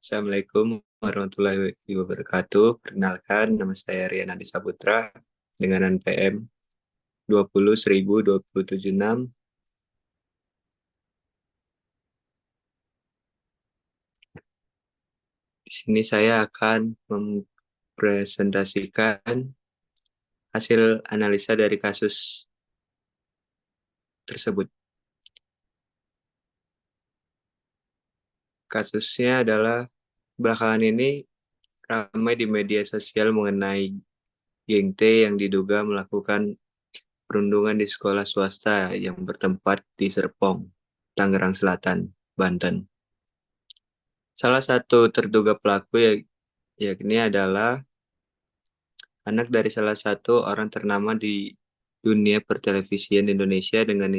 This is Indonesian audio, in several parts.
Assalamualaikum warahmatullahi wabarakatuh. Perkenalkan, nama saya Rian Adi Saputra dengan NPM 20.276. Di sini saya akan mempresentasikan hasil analisa dari kasus tersebut. Kasusnya adalah belakangan ini ramai di media sosial mengenai geng T yang diduga melakukan perundungan di sekolah swasta yang bertempat di Serpong, Tangerang Selatan, Banten. Salah satu terduga pelaku yakni adalah anak dari salah satu orang ternama di dunia pertelevisian Indonesia dengan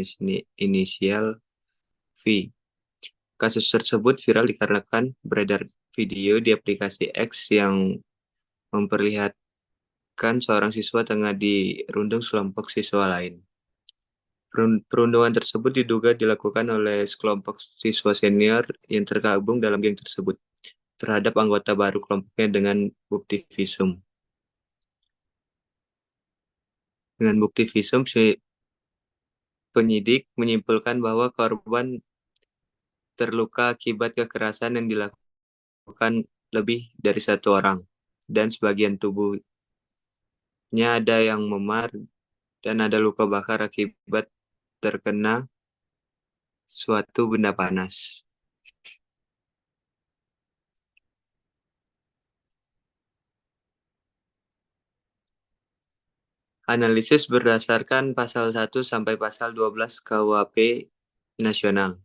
inisial V. Kasus tersebut viral dikarenakan beredar video di aplikasi X yang memperlihatkan seorang siswa tengah dirundung sekelompok siswa lain. Perundungan tersebut diduga dilakukan oleh sekelompok siswa senior yang tergabung dalam geng tersebut terhadap anggota baru kelompoknya dengan bukti visum. Dengan bukti visum, si penyidik menyimpulkan bahwa korban terluka akibat kekerasan yang dilakukan lebih dari satu orang, dan sebagian tubuhnya ada yang memar dan ada luka bakar akibat terkena suatu benda panas. Analisis berdasarkan pasal 1 sampai pasal 12 KUHP Nasional.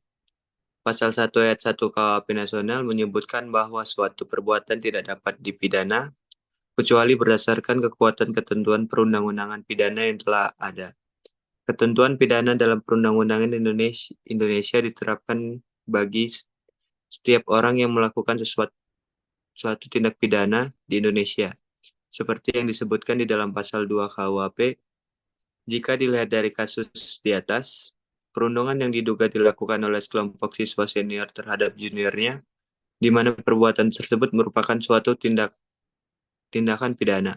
Pasal 1 ayat 1 KUHP Nasional menyebutkan bahwa suatu perbuatan tidak dapat dipidana kecuali berdasarkan kekuatan ketentuan perundang-undangan pidana yang telah ada. Ketentuan pidana dalam perundang-undangan Indonesia diterapkan bagi setiap orang yang melakukan suatu tindak pidana di Indonesia. Seperti yang disebutkan di dalam pasal 2 KUHP, jika dilihat dari kasus di atas, perundungan yang diduga dilakukan oleh sekelompok siswa senior terhadap juniornya, di mana perbuatan tersebut merupakan suatu tindakan pidana.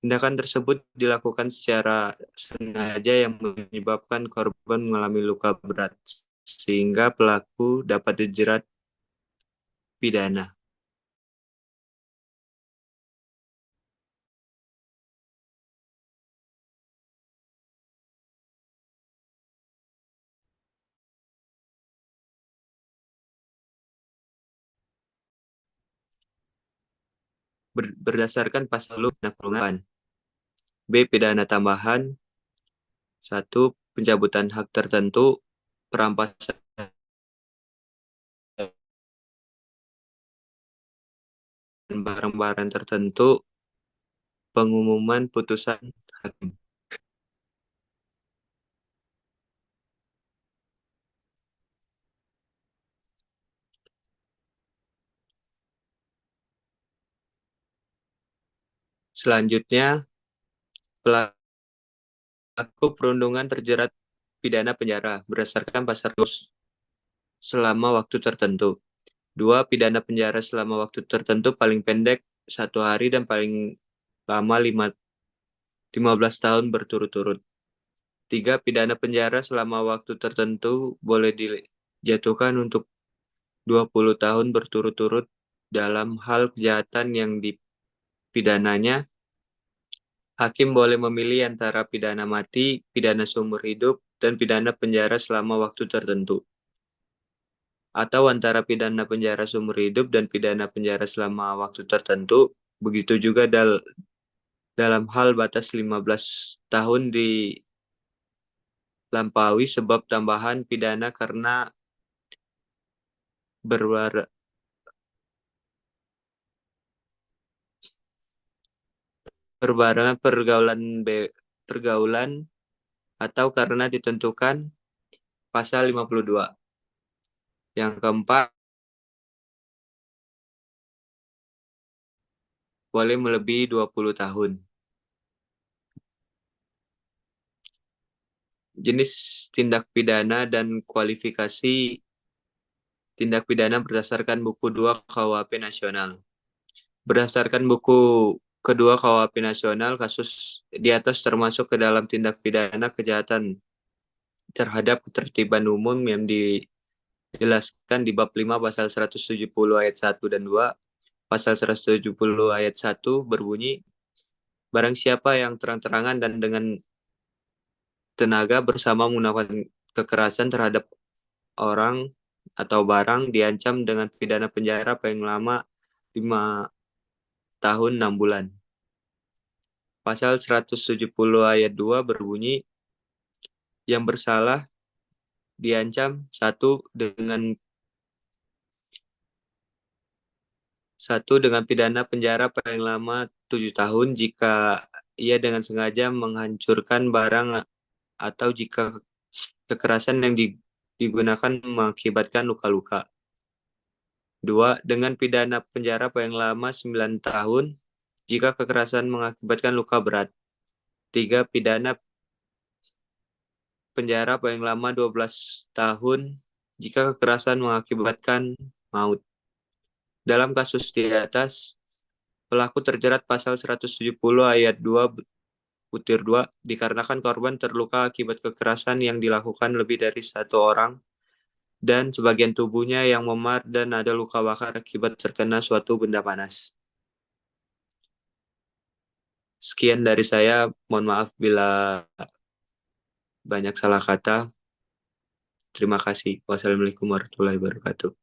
Tindakan tersebut dilakukan secara sengaja yang menyebabkan korban mengalami luka berat, sehingga pelaku dapat dijerat pidana. Berdasarkan pasal kurungan B. Pidana tambahan 1. Pencabutan hak tertentu, perampasan barang-barang tertentu, pengumuman putusan hakim. Selanjutnya, pelaku perundungan terjerat pidana penjara berdasarkan pasal selama waktu tertentu. 2. Pidana penjara selama waktu tertentu paling pendek 1 hari dan paling lama 15 tahun berturut-turut. 3. Pidana penjara selama waktu tertentu boleh dijatuhkan untuk 20 tahun berturut-turut dalam hal kejahatan yang dipidananya. Hakim boleh memilih antara pidana mati, pidana seumur hidup, dan pidana penjara selama waktu tertentu. Atau antara pidana penjara seumur hidup dan pidana penjara selama waktu tertentu. Begitu juga dalam hal batas 15 tahun dilampaui sebab tambahan pidana karena berbarengan pergaulan atau karena ditentukan pasal 52. Yang keempat, boleh melebihi 20 tahun. Jenis tindak pidana dan kualifikasi tindak pidana berdasarkan buku 2 KUHP Nasional. Berdasarkan buku kedua KUHP Nasional, kasus di atas termasuk ke dalam tindak pidana kejahatan terhadap ketertiban umum yang dijelaskan di bab 5 pasal 170 ayat 1 dan 2. Pasal 170 ayat 1 berbunyi, barang siapa yang terang-terangan dan dengan tenaga bersama menggunakan kekerasan terhadap orang atau barang diancam dengan pidana penjara paling lama 5 tahun 6 bulan. Pasal 170 ayat 2 berbunyi, yang bersalah diancam satu dengan pidana penjara paling lama 7 tahun jika ia dengan sengaja menghancurkan barang atau jika kekerasan yang digunakan mengakibatkan luka-luka. 2. Dengan pidana penjara paling lama 9 tahun jika kekerasan mengakibatkan luka berat. 3. Pidana penjara paling lama 12 tahun jika kekerasan mengakibatkan maut. Dalam kasus di atas, pelaku terjerat pasal 170 ayat 2 butir 2 dikarenakan korban terluka akibat kekerasan yang dilakukan lebih dari satu orang dan sebagian tubuhnya yang memar dan ada luka bakar akibat terkena suatu benda panas. Sekian dari saya, mohon maaf bila banyak salah kata. Terima kasih. Wassalamualaikum warahmatullahi wabarakatuh.